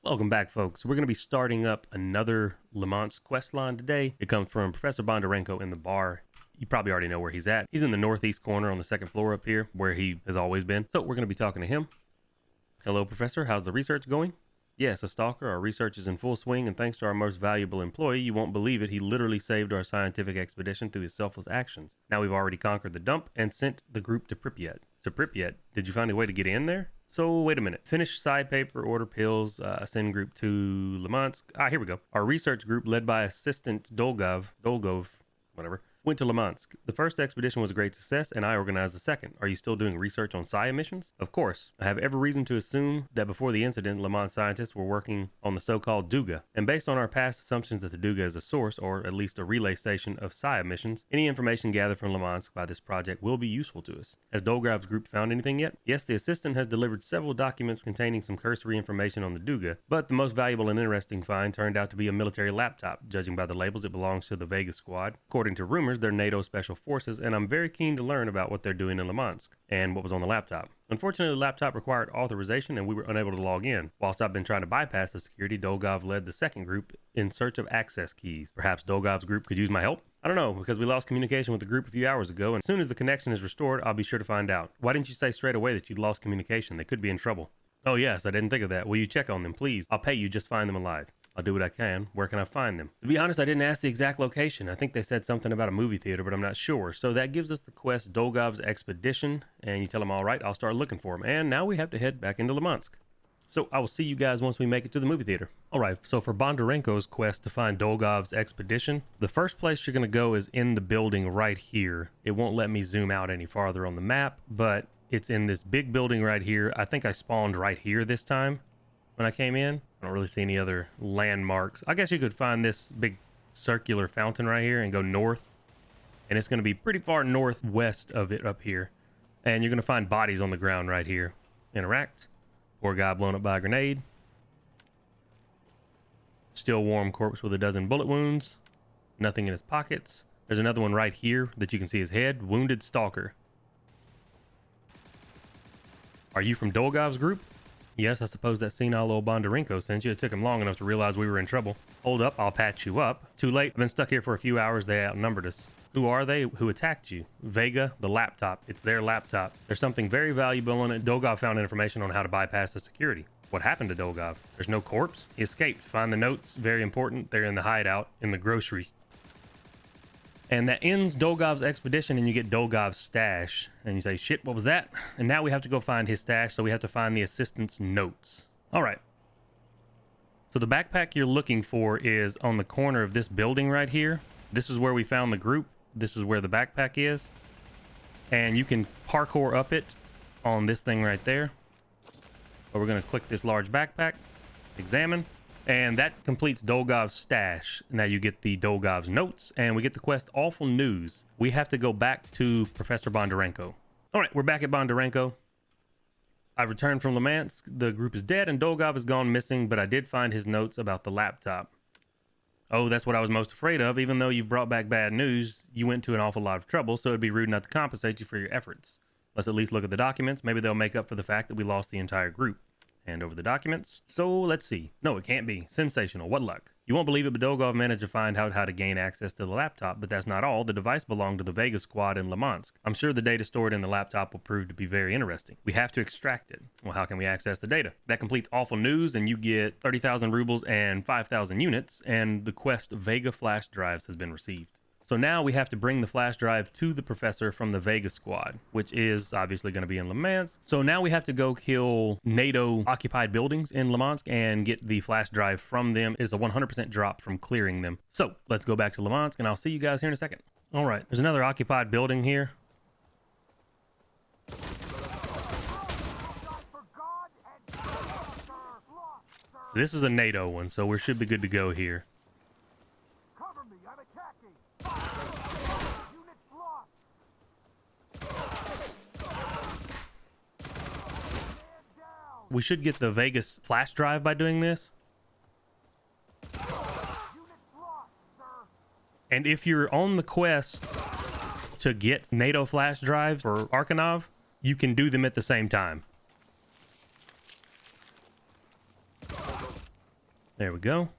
Welcome back, folks. We're going to be starting up another Le Mans quest line today. It comes from Professor Bondarenko in the bar. You probably already know where he's at. He's in the northeast corner on the second floor up here, where he has always been. So we're going to be talking to him. Hello, Professor. How's the research going? Yes, a stalker. Our research is in full swing, and thanks to our most valuable employee, you won't believe it, he literally saved our scientific expedition through his selfless actions. Now we've already conquered the dump and sent the group to Pripyat. To Pripyat? Did you find a way to get in there? So wait a minute. Finish side paper, order pills, send group to Le Mans. Here we go. Our research group, led by assistant Dolgov, whatever, went to Le Mans. The first expedition was a great success, and I organized the second. Are you still doing research on psi emissions? Of course. I have every reason to assume that before the incident, Le Mans scientists were working on the so-called Duga. And based on our past assumptions that the Duga is a source, or at least a relay station of psi emissions, any information gathered from Le Mans by this project will be useful to us. Has Dolgov's group found anything yet? Yes, the assistant has delivered several documents containing some cursory information on the Duga, but the most valuable and interesting find turned out to be a military laptop. Judging by the labels, it belongs to the Vega squad. According to rumors, they're NATO special forces, and I'm very keen to learn about what they're doing in Le Mans and what was on the laptop. Unfortunately, the laptop required authorization and we were unable to log in. Whilst I've been trying to bypass the security, Dolgov led the second group in search of access keys. Perhaps Dolgov's group could use my help? I don't know, because we lost communication with the group a few hours ago, and as soon as the connection is restored, I'll be sure to find out. Why didn't you say straight away that you'd lost communication? They could be in trouble. Oh yes, I didn't think of that. Will you check on them, please? I'll pay you, just find them alive. I'll do what I can. Where can I find them? To be honest, I didn't ask the exact location. I think they said something about a movie theater, but I'm not sure. So that gives us the quest Dolgov's Expedition, and you tell them, all right, I'll start looking for them. And now we have to head back into Le Mans. So I will see you guys once we make it to the movie theater. All right, so for Bondarenko's quest to find Dolgov's Expedition, the first place you're going to go is in the building right here. It won't let me zoom out any farther on the map, but it's in this big building right here. I think I spawned right here this time when I came in. I don't really see any other landmarks. I guess you could find this big circular fountain right here and go north, and it's going to be pretty far northwest of it up here, and you're going to find bodies on the ground right here. Interact. Poor guy blown up by a grenade. Still warm corpse with a dozen bullet wounds. Nothing in his pockets. There's another one right here that you can see his head. Wounded stalker. Are you from Dolgov's group? Yes, I suppose that senile old Bondarenko sent you. It took him long enough to realize we were in trouble. Hold up, I'll patch you up. Too late. I've been stuck here for a few hours. They outnumbered us. Who are they? Who attacked you? Vega, the laptop. It's their laptop. There's something very valuable in it. Dolgov found information on how to bypass the security. What happened to Dolgov? There's no corpse. He escaped. Find the notes. Very important. They're in the hideout in the groceries. And that ends Dolgov's expedition, and you get Dolgov's stash. And you say, shit, what was that? And now we have to go find his stash, so we have to find the assistant's notes. All right. So the backpack you're looking for is on the corner of this building right here. This is where we found the group. This is where the backpack is. And you can parkour up it on this thing right there. But we're going to click this large backpack. Examine. And that completes Dolgov's stash. Now you get the Dolgov's notes, and we get the quest Awful News. We have to go back to Professor Bondarenko. All right, we're back at Bondarenko. I returned from Le Mans. The group is dead, and Dolgov has gone missing, but I did find his notes about the laptop. Oh, that's what I was most afraid of. Even though you've brought back bad news, you went to an awful lot of trouble, so it'd be rude not to compensate you for your efforts. Let's at least look at the documents. Maybe they'll make up for the fact that we lost the entire group. Hand over the documents. So let's see. No, it can't be. Sensational. What luck. You won't believe it, but Dolgov managed to find out how to gain access to the laptop, but that's not all. The device belonged to the Vega squad in Le Mans. I'm sure the data stored in the laptop will prove to be very interesting. We have to extract it. Well, how can we access the data? That completes Awful News, and you get 30,000 rubles and 5,000 units, and the quest Vega flash drives has been received. So now we have to bring the flash drive to the professor from the Vega squad, which is obviously going to be in Le Mans. So now we have to go kill NATO occupied buildings in Le Mans and get the flash drive from them. It is a 100% drop from clearing them. So let's go back to Le Mans, and I'll see you guys here in a second. All right, there's another occupied building here. This is a NATO one, so we should be good to go here. We should get the Vegas flash drive by doing this. And if you're on the quest to get NATO flash drives for Arkanov, you can do them at the same time. There we go.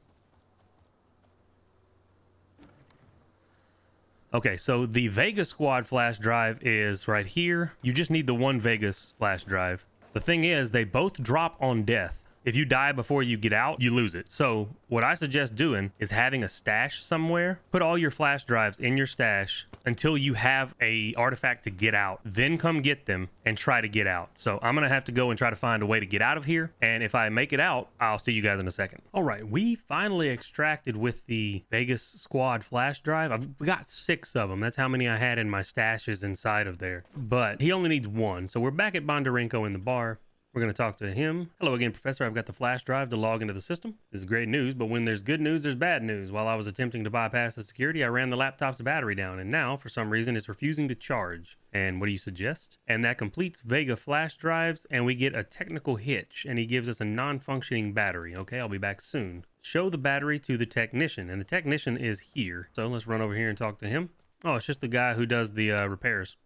Okay, so the Vega squad flash drive is right here. You just need the one Vegas flash drive. The thing is, they both drop on death. If you die before you get out, you lose it. So what I suggest doing is having a stash somewhere. Put all your flash drives in your stash until you have a artifact to get out. Then come get them and try to get out. So I'm going to have to go and try to find a way to get out of here. And if I make it out, I'll see you guys in a second. All right, we finally extracted with the Vegas squad flash drive. I've got 6 of them. That's how many I had in my stashes inside of there. But he only needs 1. So we're back at Bondarenko in the bar. We're going to talk to him. Hello again, Professor. I've got the flash drive to log into the system. This is great news, but when there's good news, there's bad news. While I was attempting to bypass the security, I ran the laptop's battery down, and now, for some reason, it's refusing to charge. And what do you suggest? And that completes Vega flash drives, and we get a technical hitch, and he gives us a non-functioning battery. Okay, I'll be back soon. Show the battery to the technician, and the technician is here. So let's run over here and talk to him. Oh, it's just the guy who does the repairs.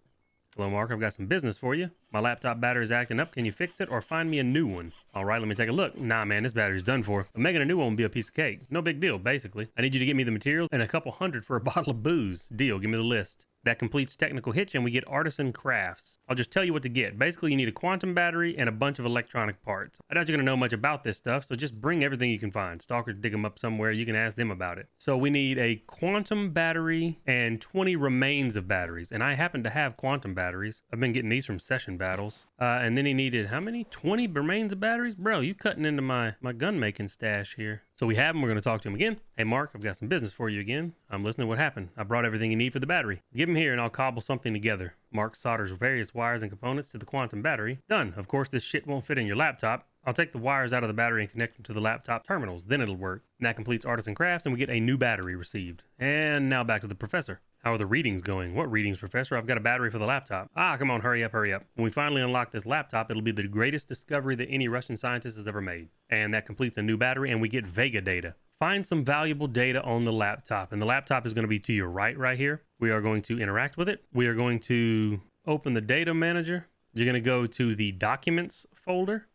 Hello, Mark. I've got some business for you. My laptop battery's acting up. Can you fix it or find me a new one? All right, let me take a look. Nah, man, this battery's done for. But making a new one would be a piece of cake. No big deal, basically. I need you to get me the materials and a couple hundred for a bottle of booze. Deal. Give me the list. That completes Technical Hitch, and we get Artisan Crafts. I'll just tell you what to get. Basically, you need a quantum battery and a bunch of electronic parts. I doubt you're going to know much about this stuff, so just bring everything you can find. Stalkers dig them up somewhere. You can ask them about it. So we need a quantum battery and 20 remains of batteries, and I happen to have quantum batteries. I've been getting these from session battles. And then he needed, how many? 20 remains of batteries? Bro, you cutting into my gun-making stash here. So we have him. We're going to talk to him again. Hey, Mark, I've got some business for you again. I'm listening. What happened? I brought everything you need for the battery. Give him here, and I'll cobble something together. Mark solders various wires and components to the quantum battery. Done. Of course, this shit won't fit in your laptop. I'll take the wires out of the battery and connect them to the laptop terminals. Then it'll work. And that completes Artisan Crafts, and we get a new battery received. And now back to the professor. How are the readings going? What readings, Professor? I've got a battery for the laptop. Ah, come on, hurry up, hurry up. When we finally unlock this laptop, it'll be the greatest discovery that any Russian scientist has ever made. And that completes a new battery, and we get Vega Data. Find some valuable data on the laptop, and the laptop is going to be to your right here. We are going to interact with it. We are going to open the data manager. You're going to go to the documents folder,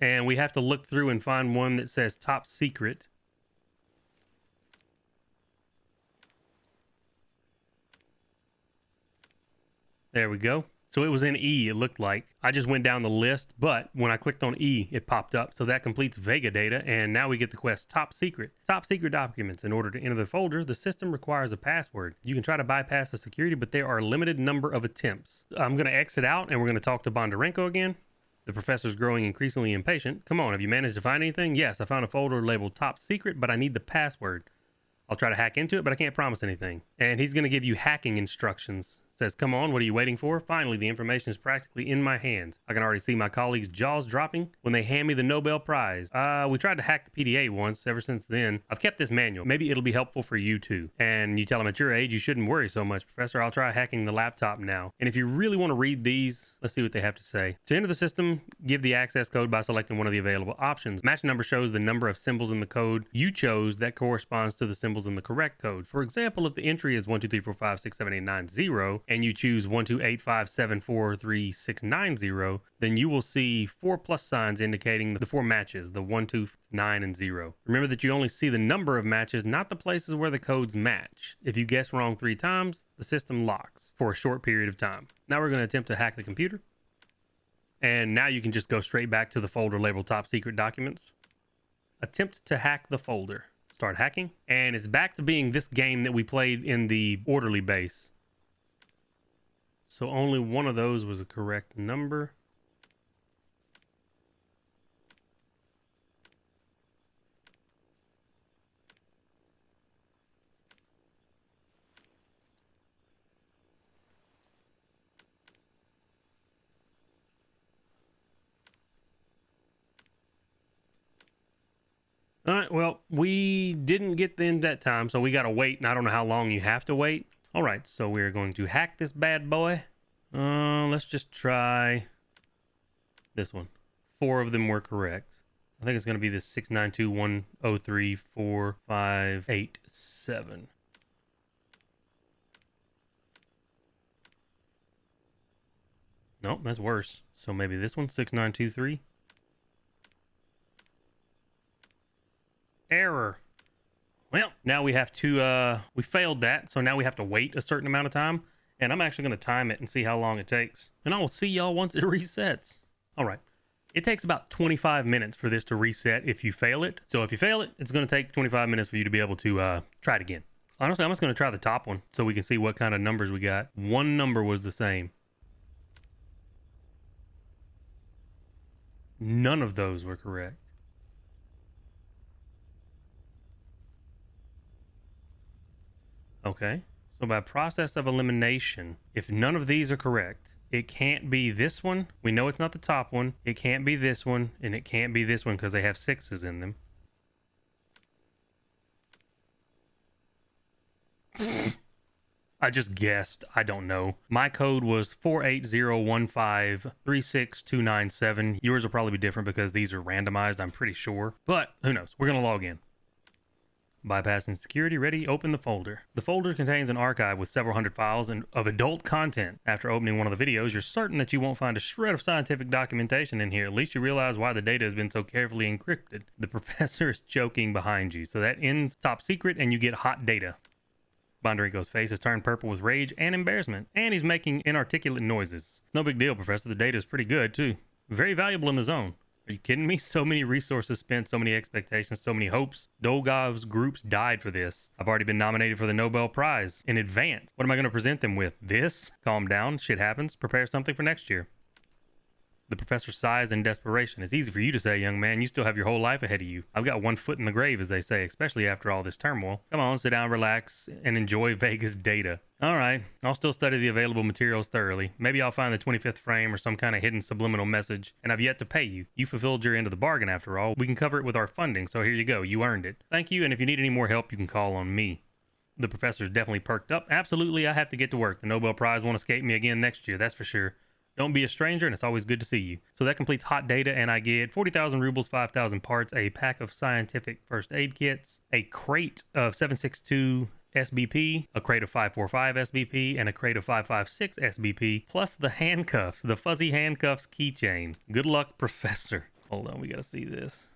and we have to look through and find one that says top secret. There we go. So it was in E, it looked like. I just went down the list, but when I clicked on E, it popped up. So that completes Vega Data, and now we get the quest Top Secret. Top Secret documents. In order to enter the folder, the system requires a password. You can try to bypass the security, but there are a limited number of attempts. I'm going to exit out, and we're going to talk to Bondarenko again. The professor's growing increasingly impatient. Come on, have you managed to find anything? Yes, I found a folder labeled Top Secret, but I need the password. I'll try to hack into it, but I can't promise anything. And he's going to give you hacking instructions. Says, come on, what are you waiting for? Finally, the information is practically in my hands. I can already see my colleagues' jaws dropping when they hand me the Nobel Prize. We tried to hack the PDA once. Ever since then, I've kept this manual. Maybe it'll be helpful for you too. And you tell them at your age, you shouldn't worry so much, Professor. I'll try hacking the laptop now. And if you really want to read these, let's see what they have to say. To enter the system, give the access code by selecting one of the available options. Match number shows the number of symbols in the code you chose that corresponds to the symbols in the correct code. For example, if the entry is 1, 2, 3, 4, 5, 6, 7, 8, 9, 0, and you choose 1, 2, 8, 5, 7, 4, 3, 6, 9, 0, then you will see 4 plus signs indicating the 4 matches, the 1, 2, 9, and 0. Remember that you only see the number of matches, not the places where the codes match. If you guess wrong 3 times, the system locks for a short period of time. Now we're going to attempt to hack the computer. And now you can just go straight back to the folder labeled Top Secret Documents. Attempt to hack the folder. Start hacking. And it's back to being this game that we played in the orderly base. So only one of those was a correct number. All right, well, we didn't get the end that time, so we got to wait, and I don't know how long you have to wait. All right, so we're going to hack this bad boy. Let's just try this one. 4 of them were correct. I think it's going to be the 692103458 Nope, that's worse. So maybe this one, 6923. Error. Well, now we have to, we failed that, so now we have to wait a certain amount of time, and I'm actually going to time it and see how long it takes. And I will see y'all once it resets. All right. It takes about 25 minutes for this to reset if you fail it. So if you fail it, it's going to take 25 minutes for you to be able to try it again. Honestly, I'm just going to try the top one so we can see what kind of numbers we got. One number was the same. None of those were correct. Okay, so by process of elimination, if none of these are correct, it can't be this one. We know it's not the top one. It can't be this one, and it can't be this one because they have 6s in them. I just guessed. I don't know. My code was 480153627. Yours will probably be different because these are randomized, I'm pretty sure. But who knows? We're going to log in. Bypassing security, ready, open the folder. The folder contains an archive with several hundred files of adult content. After opening one of the videos, you're certain that you won't find a shred of scientific documentation in here. At least you realize why the data has been so carefully encrypted. The professor is joking behind you, so that ends top secret and you get hot data. Bondarenko's face has turned purple with rage and embarrassment, and he's making inarticulate noises. No big deal, Professor. The data is pretty good, too. Very valuable in the zone. Are you kidding me? So many resources spent, so many expectations, so many hopes. Dolgov's groups died for this. I've already been nominated for the Nobel Prize in advance. What am I going to present them with? This? Calm down. Shit happens. Prepare something for next year. The professor sighs in desperation. It's easy for you to say, young man. You still have your whole life ahead of you. I've got one foot in the grave, as they say, especially after all this turmoil. Come on, sit down, relax, and enjoy Vega's data. All right, I'll still study the available materials thoroughly. Maybe I'll find the 25th frame or some kind of hidden subliminal message, and I've yet to pay you. You fulfilled your end of the bargain, after all. We can cover it with our funding, so here you go. You earned it. Thank you, and if you need any more help, you can call on me. The professor's definitely perked up. Absolutely, I have to get to work. The Nobel Prize won't escape me again next year, that's for sure. Don't be a stranger, and it's always good to see you. So that completes hot data, and I get 40,000 rubles, 5,000 parts, a pack of scientific first aid kits, a crate of 762 SBP, a crate of 545 SBP, and a crate of 556 SBP, plus the handcuffs, the fuzzy handcuffs keychain. Good luck, Professor. Hold on, we gotta see this.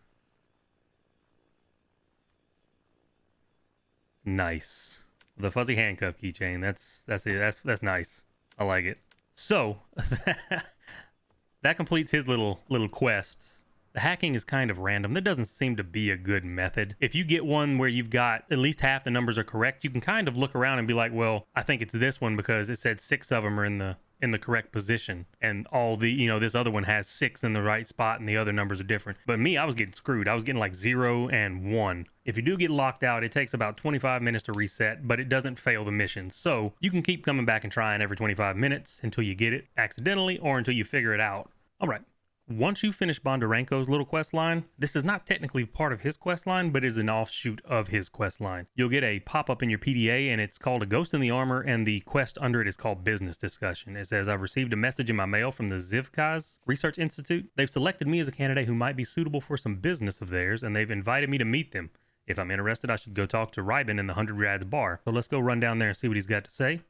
Nice. The fuzzy handcuff keychain. That's it. That's nice. I like it. So that completes his little quests. The hacking is kind of random. There doesn't seem to be a good method. If you get one where you've got at least half the numbers are correct, you can kind of look around and be like, well, I think it's this one because it said 6 of them are in the correct position, and all the, you know, this other one has 6 in the right spot and the other numbers are different. But me, I was getting screwed. I was getting like 0 and 1. If you do get locked out, it takes about 25 minutes to reset, but it doesn't fail the mission. So you can keep coming back and trying every 25 minutes until you get it accidentally or until you figure it out. All right. Once you finish Bondarenko's little quest line, this is not technically part of his quest line, but is an offshoot of his quest line. You'll get a pop-up in your PDA, and it's called A Ghost in the Armor, and the quest under it is called Business Discussion. It says, I've received a message in my mail from the Zivkaz Research Institute. They've selected me as a candidate who might be suitable for some business of theirs, and they've invited me to meet them. If I'm interested, I should go talk to Rybin in the 100 Rads bar. So let's go run down there and see what he's got to say.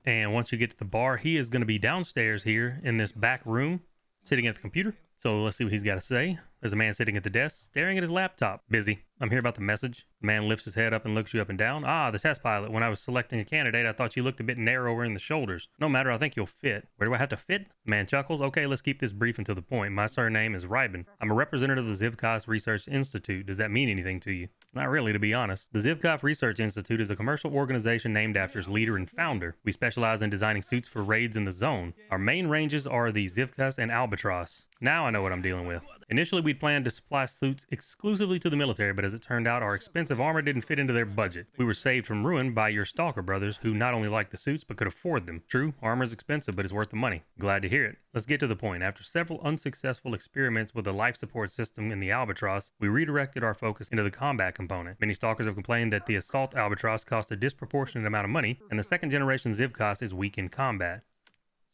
And once you get to the bar, he is going to be downstairs here in this back room, sitting at the computer. So let's see what he's got to say. There's a man sitting at the desk, staring at his laptop. Busy. I'm here about the message. The man lifts his head up and looks you up and down. Ah, the test pilot. When I was selecting a candidate, I thought you looked a bit narrower in the shoulders. No matter, I think you'll fit. Where do I have to fit? The man chuckles. Okay, let's keep this brief and to the point. My surname is Rybin. I'm a representative of the Zivkov Research Institute. Does that mean anything to you? Not really, to be honest. The Zivkov Research Institute is a commercial organization named after its leader and founder. We specialize in designing suits for raids in the zone. Our main ranges are the Zivkaz and Albatross. Now I know what I'm dealing with. Initially, we'd planned to supply suits exclusively to the military, but as it turned out, our expensive armor didn't fit into their budget. We were saved from ruin by your stalker brothers, who not only liked the suits, but could afford them. True, armor's expensive, but it's worth the money. Glad to hear it. Let's get to the point. After several unsuccessful experiments with the life support system in the Albatross, we redirected our focus into the combat component. Many stalkers have complained that the assault Albatross cost a disproportionate amount of money, and the second generation Zivkaz is weak in combat.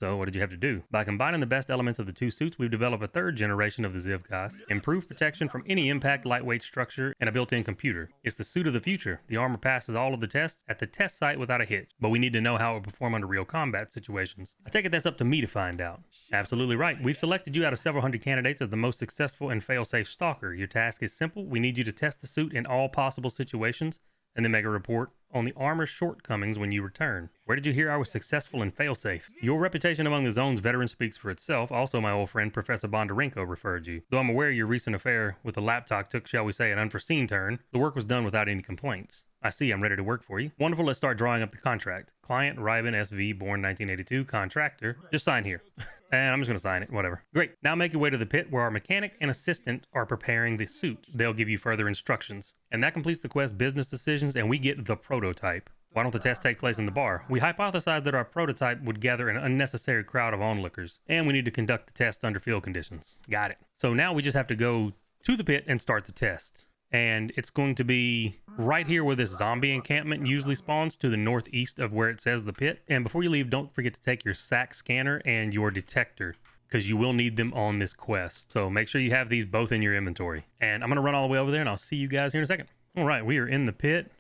So what did you have to do? By combining the best elements of the two suits, we've developed a third generation of the Zivkos, improved protection from any impact, lightweight structure, and a built-in computer. It's the suit of the future. The armor passes all of the tests at the test site without a hitch, but we need to know how it will perform under real combat situations. I take it that's up to me to find out. Absolutely right. We've selected you out of several hundred candidates as the most successful and fail-safe stalker. Your task is simple. We need you to test the suit in all possible situations and then make a report on the armor's shortcomings when you return. Where did you hear I was successful and fail-safe? Your reputation among the zone's veterans speaks for itself. Also, my old friend Professor Bondarenko referred you. Though I'm aware your recent affair with the laptop took, shall we say, an unforeseen turn, the work was done without any complaints. I see, I'm ready to work for you. Wonderful, let's start drawing up the contract. Client, Rybin, SV, born 1982, contractor. Just sign here. And I'm just going to sign it, whatever. Great, now make your way to the pit where our mechanic and assistant are preparing the suit. They'll give you further instructions. And that completes the quest business decisions, and we get the prototype. Why don't the tests take place in the bar? We hypothesized that our prototype would gather an unnecessary crowd of onlookers, and we need to conduct the test under field conditions. Got it. So now we just have to go to the pit and start the test. And it's going to be right here where this zombie encampment usually spawns, to the northeast of where it says the pit. And before you leave, don't forget to take your SAC scanner and your detector, because you will need them on this quest. So make sure you have these both in your inventory. And I'm going to run all the way over there, and I'll see you guys here in a second. All right, we are in the pit.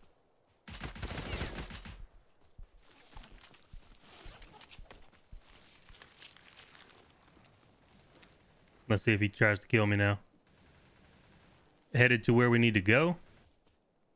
Let's see if he tries to kill me now. Headed to where we need to go.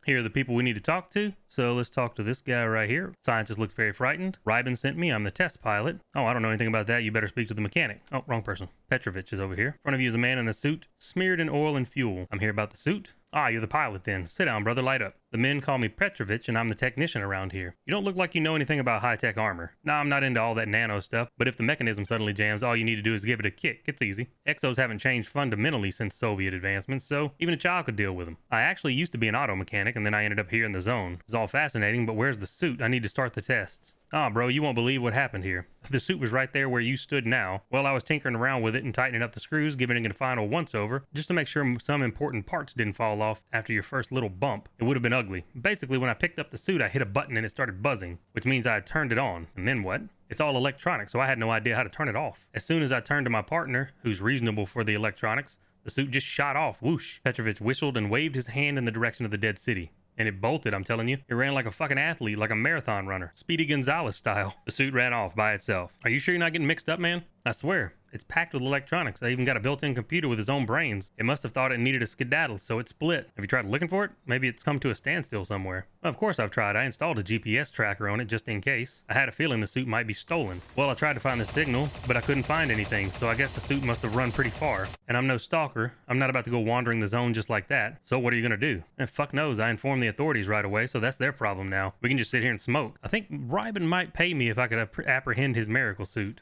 Here are the people we need to talk to. So let's talk to this guy right here. Scientist looks very frightened. Rybin sent me. I'm the test pilot. Oh, I don't know anything about that. You better speak to the mechanic. Oh, wrong person. Petrovich is over here. In front of you is a man in a suit, smeared in oil and fuel. I'm here about the suit. Ah, you're the pilot then. Sit down, brother. Light up. The men call me Petrovich, and I'm the technician around here. You don't look like you know anything about high-tech armor. Nah, I'm not into all that nano stuff, but if the mechanism suddenly jams, all you need to do is give it a kick. It's easy. Exos haven't changed fundamentally since Soviet advancements, so even a child could deal with them. I actually used to be an auto mechanic, and then I ended up here in the zone. It's all fascinating, but where's the suit? I need to start the tests. Ah, bro, you won't believe what happened here. The suit was right there where you stood now. Well, I was tinkering around with it and tightening up the screws, giving it a final once-over, just to make sure some important parts didn't fall off after your first little bump. It would have been ugly. Basically, when I picked up the suit, I hit a button and it started buzzing, which means I had turned it on. And then what? It's all electronic, so I had no idea how to turn it off. As soon as I turned to my partner, who's reasonable for the electronics, the suit just shot off. Whoosh. Petrovich whistled and waved his hand in the direction of the dead city. And it bolted, I'm telling you. It ran like a fucking athlete, like a marathon runner. Speedy Gonzalez style. The suit ran off by itself. Are you sure you're not getting mixed up, man? I swear. It's packed with electronics. I even got a built-in computer with its own brains. It must have thought it needed a skedaddle, so it split. Have you tried looking for it? Maybe it's come to a standstill somewhere. Well, of course I've tried. I installed a GPS tracker on it just in case. I had a feeling the suit might be stolen. Well, I tried to find the signal, but I couldn't find anything, so I guess the suit must have run pretty far. And I'm no stalker. I'm not about to go wandering the zone just like that. So what are you gonna do? And fuck knows, I informed the authorities right away, so that's their problem now. We can just sit here and smoke. I think Rybin might pay me if I could apprehend his miracle suit.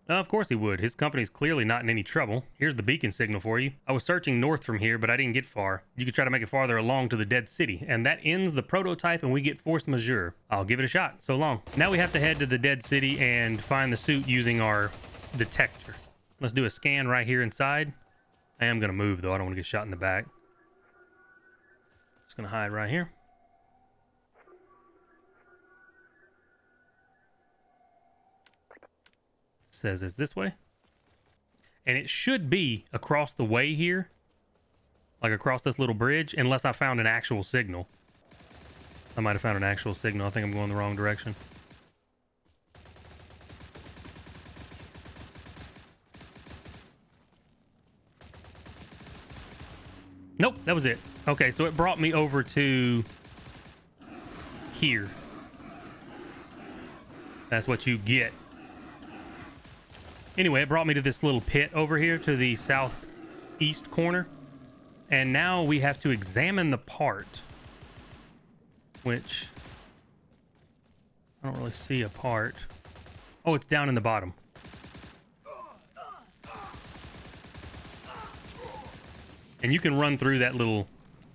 Of course he would. His company's clearly not in any trouble. Here's the beacon signal for you. I was searching north from here, but I didn't get far. You could try to make it farther along to the dead city, and that ends the prototype and we get force majeure. I'll give it a shot. So long. Now we have to head to the dead city and find the suit using our detector. Let's do a scan right here inside. I am going to move, though. I don't want to get shot in the back. Just going to hide right here. Says it's this way, and it should be across the way here, like across this little bridge, unless I found an actual signal. I might have found an actual signal. I think I'm going the wrong direction. Nope, that was it. Okay, so it brought me over to here. That's what you get. Anyway, it brought me to this little pit over here to the southeast corner. And now we have to examine the part, which I don't really see a part. Oh, it's down in the bottom. And you can run through that little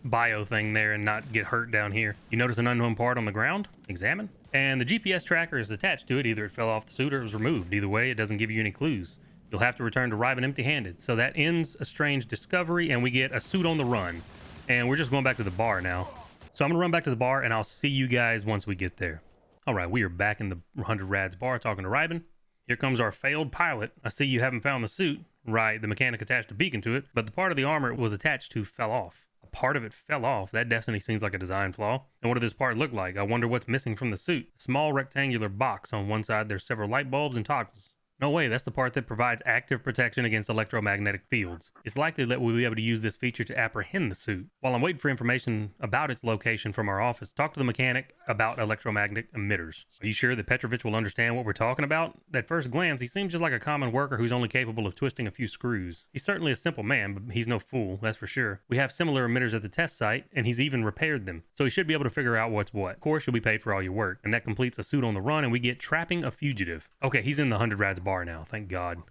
bio thing there and not get hurt down here. You notice an unknown part on the ground? Examine. And the GPS tracker is attached to it. Either it fell off the suit or it was removed. Either way, it doesn't give you any clues. You'll have to return to Rybin empty-handed. So that ends a strange discovery, and we get a suit on the run. And we're just going back to the bar now. So I'm going to run back to the bar, and I'll see you guys once we get there. All right, we are back in the 100 Rads bar talking to Rybin. Here comes our failed pilot. I see you haven't found the suit. Right, the mechanic attached a beacon to it, but the part of the armor it was attached to fell off. A part of it fell off. That definitely seems like a design flaw. And what does this part look like? I wonder what's missing from the suit. Small rectangular box. On one side, there's several light bulbs and toggles. No way, that's the part that provides active protection against electromagnetic fields. It's likely that we'll be able to use this feature to apprehend the suit. While I'm waiting for information about its location from our office, talk to the mechanic about electromagnetic emitters. Are you sure that Petrovich will understand what we're talking about? At first glance, he seems just like a common worker who's only capable of twisting a few screws. He's certainly a simple man, but he's no fool, that's for sure. We have similar emitters at the test site, and he's even repaired them. So he should be able to figure out what's what. Of course, you'll be paid for all your work. And that completes a suit on the run, and we get trapping a fugitive. Okay, he's in the 100 Rads bar now, thank God.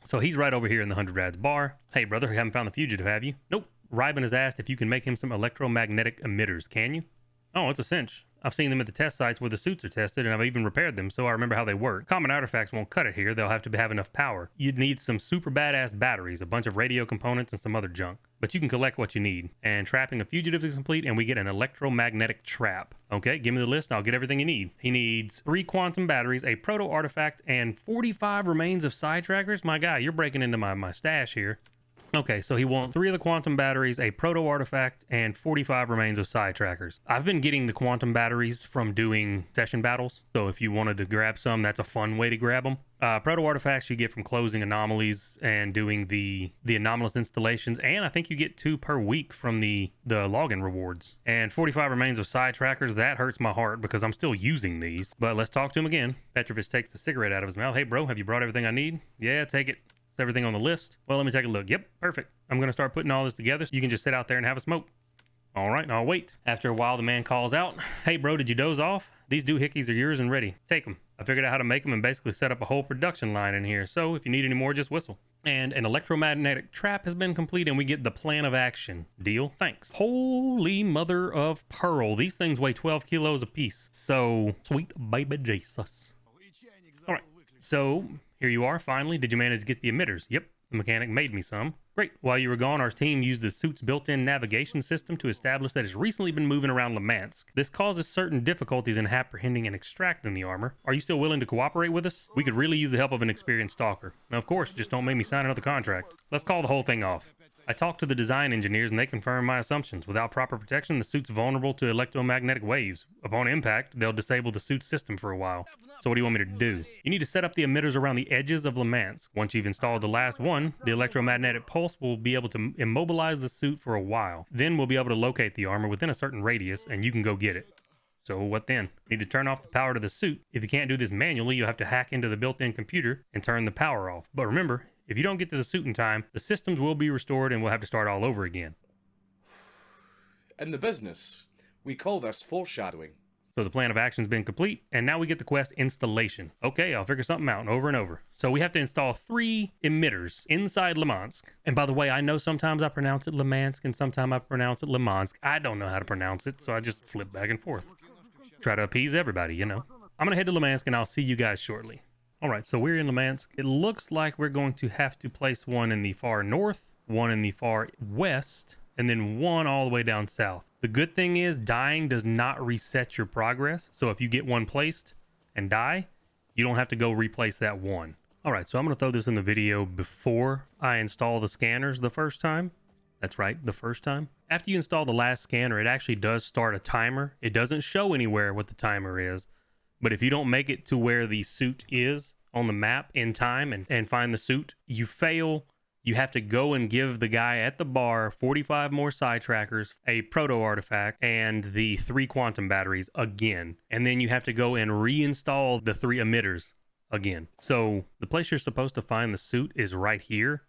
So he's right over here in the 100 Rads bar. Hey brother, you haven't found the fugitive, have you? Nope. Rybin has asked if you can make him some electromagnetic emitters, can you? Oh, it's a cinch. I've seen them at the test sites where the suits are tested, and I've even repaired them, so I remember how they work. Common artifacts won't cut it here. They'll have to have enough power. You'd need some super badass batteries, a bunch of radio components, and some other junk. But you can collect what you need. And trapping a fugitive is complete, and we get an electromagnetic trap. Okay, give me the list, and I'll get everything you need. He needs 3 quantum batteries, a proto-artifact, and 45 remains of sidetrackers. My guy, you're breaking into my stash here. Okay, so he wants 3 of the quantum batteries, a proto-artifact, and 45 remains of sidetrackers. I've been getting the quantum batteries from doing session battles, so if you wanted to grab some, that's a fun way to grab them. Proto-artifacts you get from closing anomalies and doing the anomalous installations, and I think you get 2 per week from the login rewards. And 45 remains of sidetrackers, that hurts my heart because I'm still using these. But let's talk to him again. Petrovich takes the cigarette out of his mouth. Hey bro, have you brought everything I need? Yeah, take it. Everything on the list. Well, let me take a look. Yep, perfect. I'm going to start putting all this together so you can just sit out there and have a smoke. All right, I'll wait. After a while, the man calls out, hey bro, did you doze off? These doohickeys are yours and ready. Take them. I figured out how to make them and basically set up a whole production line in here. So if you need any more, just whistle. And an electromagnetic trap has been complete and we get the plan of action. Deal? Thanks. Holy mother of pearl. These things weigh 12 kilos apiece. So sweet baby Jesus. All right, so here you are, finally. Did you manage to get the emitters? Yep, the mechanic made me some. Great. While you were gone, our team used the suit's built-in navigation system to establish that it's recently been moving around Limansk. This causes certain difficulties in apprehending and extracting the armor. Are you still willing to cooperate with us? We could really use the help of an experienced stalker. Now, of course, just don't make me sign another contract. Let's call the whole thing off. I talked to the design engineers and they confirmed my assumptions. Without proper protection, the suit's vulnerable to electromagnetic waves. Upon impact, they'll disable the suit's system for a while. So what do you want me to do? You need to set up the emitters around the edges of Limansk. Once you've installed the last one, the electromagnetic pulse will be able to immobilize the suit for a while. Then we'll be able to locate the armor within a certain radius and you can go get it. So what then? You need to turn off the power to the suit. If you can't do this manually, you'll have to hack into the built-in computer and turn the power off. But remember, if you don't get to the suit in time, the systems will be restored and we'll have to start all over again. In the business, we call this foreshadowing. So the plan of action's been complete, and now we get the quest installation. Okay, I'll figure something out over and over. So we have to install 3 emitters inside Limansk. And by the way, I know sometimes I pronounce it Limansk and sometimes I pronounce it Limansk. I don't know how to pronounce it, so I just flip back and forth. Try to appease everybody, you know. I'm gonna head to Limansk and I'll see you guys shortly. All right, so we're in Limansk. It looks like we're going to have to place one in the far north, one in the far west, and then one all the way down south. The good thing is dying does not reset your progress. So if you get one placed and die, you don't have to go replace that one. All right, so I'm going to throw this in the video before I install the scanners the first time. That's right, the first time. After you install the last scanner, it actually does start a timer. It doesn't show anywhere what the timer is. But if you don't make it to where the suit is on the map in time and find the suit, you fail. You have to go and give the guy at the bar 45 more sidetrackers, a proto-artifact, and the 3 quantum batteries again. And then you have to go and reinstall the 3 emitters again. So the place you're supposed to find the suit is right here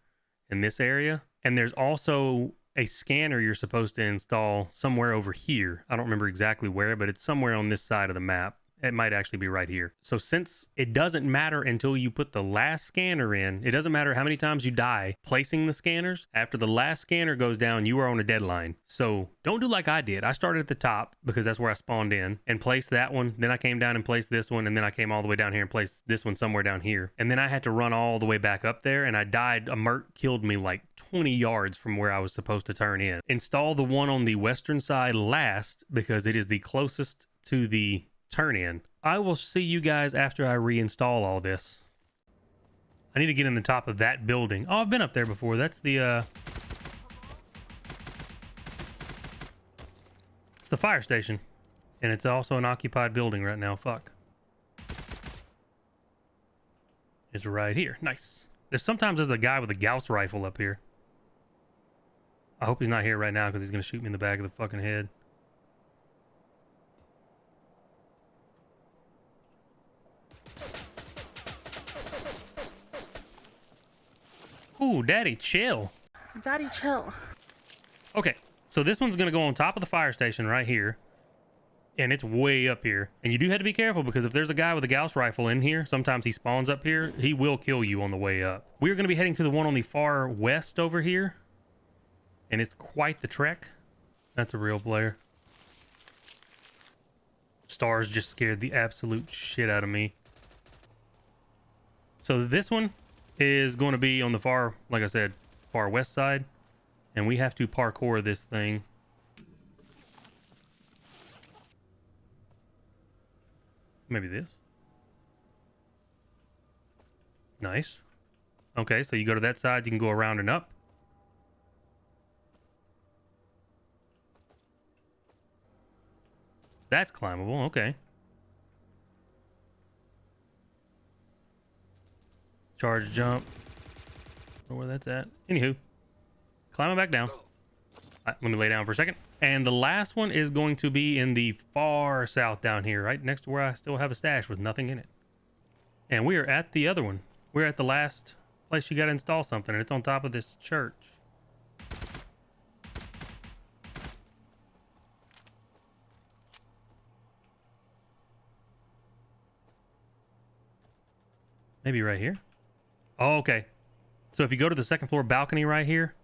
in this area. And there's also a scanner you're supposed to install somewhere over here. I don't remember exactly where, but it's somewhere on this side of the map. It might actually be right here. So since it doesn't matter until you put the last scanner in, it doesn't matter how many times you die placing the scanners. After the last scanner goes down, you are on a deadline. So don't do like I did. I started at the top because that's where I spawned in and placed that one. Then I came down and placed this one. And then I came all the way down here and placed this one somewhere down here. And then I had to run all the way back up there and I died. A Mert killed me like 20 yards from where I was supposed to turn in. Install the one on the western side last because it is the closest to the turn in. I will see you guys after I reinstall all this. I need to get in the top of that building. Oh, I've been up there before. That's the it's the fire station. And it's also an occupied building right now. Fuck. It's right here. Nice. There's a guy with a Gauss rifle up here. I hope he's not here right now because he's going to shoot me in the back of the fucking head. Ooh, daddy, chill. Daddy, chill. Okay, so this one's going to go on top of the fire station right here. And it's way up here. And you do have to be careful because if there's a guy with a Gauss rifle in here, sometimes he spawns up here. He will kill you on the way up. We're going to be heading to the one on the far west over here. And it's quite the trek. That's a real player. Stars just scared the absolute shit out of me. So this one is going to be on the far, like I said, far west side. And we have to parkour this thing. Maybe this. Nice. Okay, so you go to that side, you can go around and up. That's climbable, okay. Charge jump. Don't know where that's at. Anywho, climbing back down. Let me lay down for a second. And the last one is going to be in the far south down here, right next to where I still have a stash with nothing in it. And we are at the other one. We're at the last place you got to install something, and it's on top of this church. Maybe right here. Oh, okay. So if you go to the second floor balcony right here,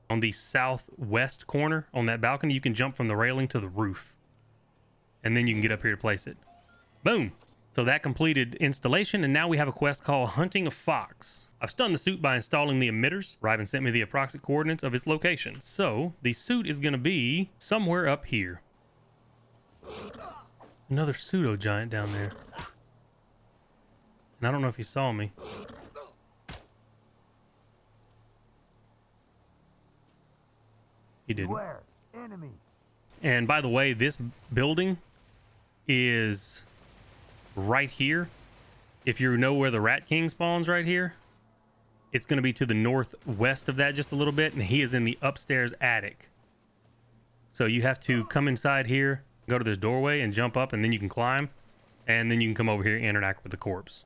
on the southwest corner on that balcony, you can jump from the railing to the roof. And then you can get up here to place it. Boom. So that completed installation, and now we have a quest called Hunting a Fox. I've stunned the suit by installing the emitters. Rybin sent me the approximate coordinates of its location. So the suit is going to be somewhere up here. Another pseudo giant down there. And I don't know if he saw me. He didn't. Where? Enemy. And by the way, this building is right here. If you know where the Rat King spawns right here, it's going to be to the northwest of that just a little bit, and he is in the upstairs attic. So you have to come inside here, go to this doorway and jump up, and then you can climb, and then you can come over here and interact with the corpse.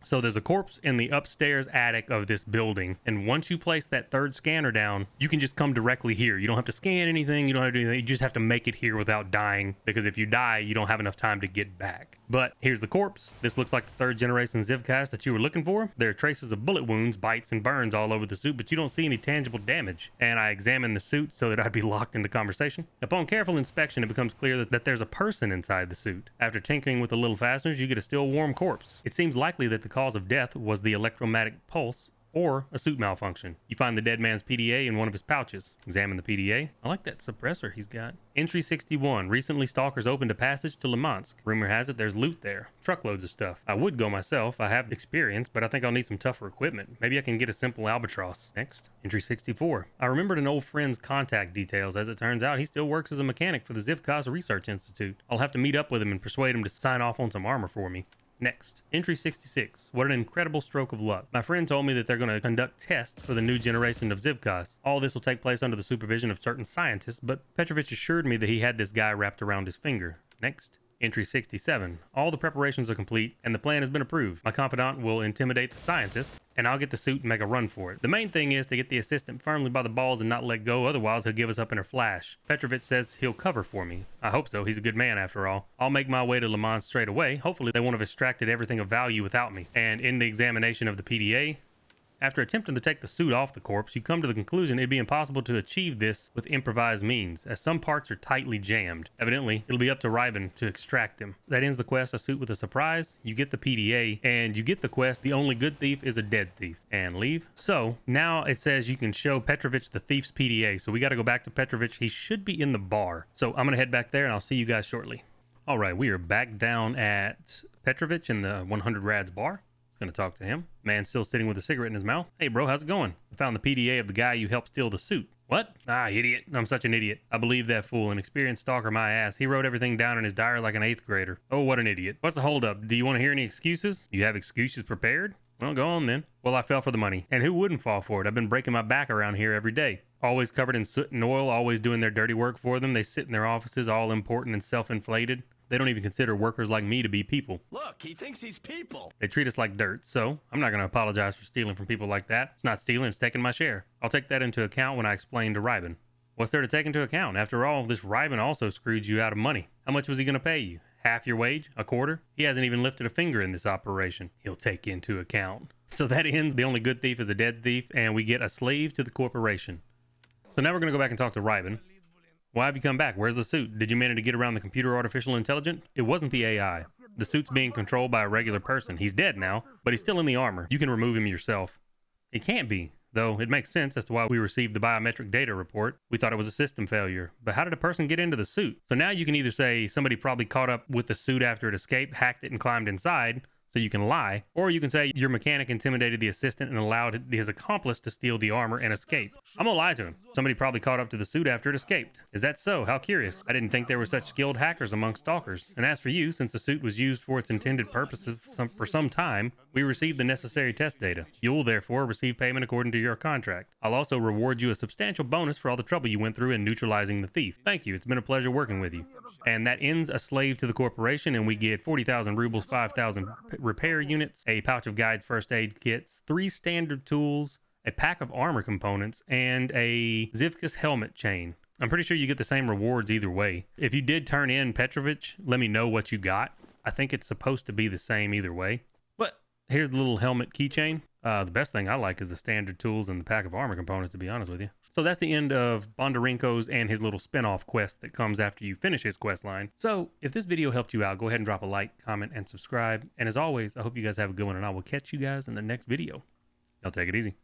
So there's a corpse in the upstairs attic of this building. And once you place that third scanner down, you can just come directly here. You don't have to scan anything. You don't have to do anything. You just have to make it here without dying. Because if you die, you don't have enough time to get back. But here's the corpse. This looks like the third generation Zivcast that you were looking for. There are traces of bullet wounds, bites, and burns all over the suit, but you don't see any tangible damage. And I examined the suit so that I'd be locked into conversation. Upon careful inspection, it becomes clear that there's a person inside the suit. After tinkering with the little fasteners, you get a still warm corpse. It seems likely that the cause of death was the electromagnetic pulse or a suit malfunction. You find the dead man's PDA in one of his pouches. Examine the PDA. I like that suppressor he's got. Entry 61. Recently, stalkers opened a passage to Limansk. Rumor has it there's loot there. Truckloads of stuff. I would go myself. I have experience, but I think I'll need some tougher equipment. Maybe I can get a simple albatross. Next. Entry 64. I remembered an old friend's contact details. As it turns out, he still works as a mechanic for the Zivkaz Research Institute. I'll have to meet up with him and persuade him to sign off on some armor for me. Next, entry 66. What an incredible stroke of luck. My friend told me that they're going to conduct tests for the new generation of Zivkaz. All this will take place under the supervision of certain scientists, but Petrovich assured me that he had this guy wrapped around his finger. Next. Entry 67. All the preparations are complete, and the plan has been approved. My confidant will intimidate the scientist, and I'll get the suit and make a run for it. The main thing is to get the assistant firmly by the balls and not let go, otherwise he'll give us up in a flash. Petrovich says he'll cover for me. I hope so, he's a good man after all. I'll make my way to Le Mans straight away. Hopefully they won't have extracted everything of value without me. And in the examination of the PDA, after attempting to take the suit off the corpse, you come to the conclusion it'd be impossible to achieve this with improvised means, as some parts are tightly jammed. Evidently, it'll be up to Rybin to extract them. That ends the quest, a suit with a surprise. You get the PDA, and you get the quest, the only good thief is a dead thief. And leave. So, now it says you can show Petrovich the thief's PDA, so we gotta go back to Petrovich. He should be in the bar. So, I'm gonna head back there, and I'll see you guys shortly. All right, we are back down at Petrovich in the 100 Rads bar. Gonna talk to him. Man still sitting with a cigarette in his mouth. Hey bro, how's it going? I found the PDA of the guy you helped steal the suit. What? Ah, idiot. I'm such an idiot. I believe that fool, an experienced stalker my ass. He wrote everything down in his diary like an 8th grader. Oh, what an idiot. What's the holdup? Do you want to hear any excuses? You have excuses prepared? Well, go on then. Well, I fell for the money. And who wouldn't fall for it? I've been breaking my back around here every day. Always covered in soot and oil, always doing their dirty work for them. They sit in their offices all important and self-inflated. They don't even consider workers like me to be people. Look, he thinks he's people. They treat us like dirt, so I'm not going to apologize for stealing from people like that. It's not stealing, it's taking my share. I'll take that into account when I explain to Rybin. What's there to take into account? After all, this Rybin also screwed you out of money. How much was he going to pay you? Half your wage? A quarter? He hasn't even lifted a finger in this operation. He'll take into account. So that ends The Only Good Thief is a Dead Thief, and we get a slave to the corporation. So now we're going to go back and talk to Rybin. Why have you come back? Where's the suit? Did you manage to get around the computer artificial intelligence? It wasn't the AI. The suit's being controlled by a regular person. He's dead now, but he's still in the armor. You can remove him yourself. It can't be, though it makes sense as to why we received the biometric data report. We thought it was a system failure. But how did a person get into the suit? So now you can either say somebody probably caught up with the suit after it escaped, hacked it, and climbed inside, so you can lie, or you can say your mechanic intimidated the assistant and allowed his accomplice to steal the armor and escape. I'm gonna lie to him. Somebody probably caught up to the suit after it escaped. Is that so? How curious. I didn't think there were such skilled hackers among stalkers. And as for you, since the suit was used for its intended purposes for some time, we received the necessary test data. You'll therefore receive payment according to your contract. I'll also reward you a substantial bonus for all the trouble you went through in neutralizing the thief. Thank you. It's been a pleasure working with you. And that ends a slave to the corporation, and we get 40,000 rubles, 5,000 repair units, a pouch of guides, first aid kits, 3 standard tools, a pack of armor components, and a Zivkus helmet chain. I'm pretty sure you get the same rewards either way. If you did turn in Petrovich, let me know what you got. I think it's supposed to be the same either way. But here's the little helmet keychain. The best thing I like is the standard tools and the pack of armor components, to be honest with you. So that's the end of Bondarenko's and his little spin-off quest that comes after you finish his quest line. So if this video helped you out, go ahead and drop a like, comment, and subscribe. And as always, I hope you guys have a good one, and I will catch you guys in the next video. Y'all take it easy.